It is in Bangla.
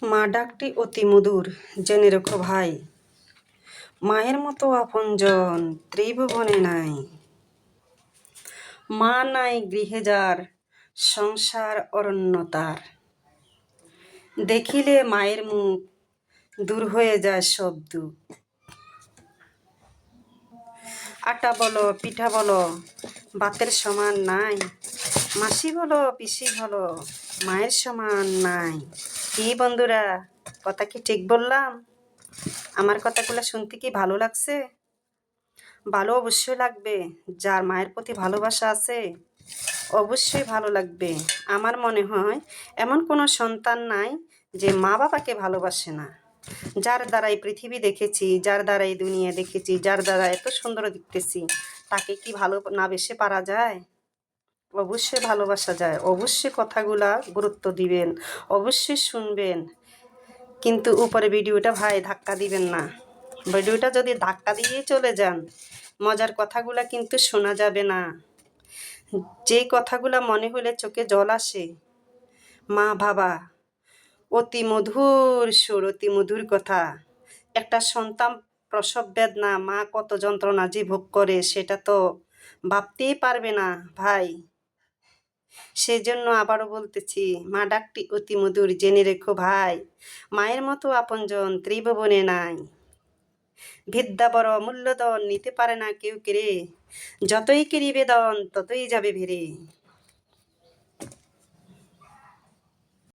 মা ডাকটি অতি মধুর, জেনে রেখো ভাই। মায়ের মতো আপনজন ত্রিভুবনে নাই। মা নাই গৃহে যার, সংসার অরণ্য তার। দেখিলে মায়ের মুখ, দূর হয়ে যায় সব দুঃখ। আটা বলো পিঠা বলো ভাতের সমান নাই। মাসি বলো পিসি বলো মায়ের সমান নাই। কি বন্ধুরা, কথা কি ঠিক বললাম? আমার কথাগুলো শুনতে কি ভালো লাগছে? ভালো অবশ্যই লাগবে। যার মায়ের প্রতি ভালোবাসা আছে অবশ্যই ভালো লাগবে। আমার মনে হয় এমন কোনো সন্তান নাই যে মা বাবাকে ভালোবাসে না। যার দ্বারা এই পৃথিবী দেখেছি, যার দ্বারা এই দুনিয়া দেখেছি, যার দ্বারা এত সুন্দর দেখতেছি, তাকে কি ভালো না বেসে পারা যায়? অবশ্যই ভালোবাসা যায়। অবশ্যই কথাগুলা গুরুত্ব দিবেন, অবশ্যই শুনবেন। কিন্তু উপরে ভিডিওটা ভাই ধাক্কা দিবেন না। ভিডিওটা যদি ধাক্কা দিয়ে চলে যান, মজার কথাগুলা কিন্তু শোনা যাবে না। যে কথাগুলা মনে হলে চোখে জল আসে, মা বাবা অতি মধুর সুর, অতি মধুর কথা। একটা সন্তান প্রসব বেদনা, মা কত যন্ত্রণা যে ভোগ করে সেটা তো ভাবতেই পারবে না ভাই। সেজন্য আবারও বলতেছি, মা ডাকটি অতি মধুর, জেনে রেখো ভাই। মায়ের মতো আপনজন ত্রিভুবনে নাই। বিদ্যা বড় মূল্যধন, নিতে পারে না কেউ কেড়ে। যতই কেড়িবে দন ততই যাবে ভেড়ে।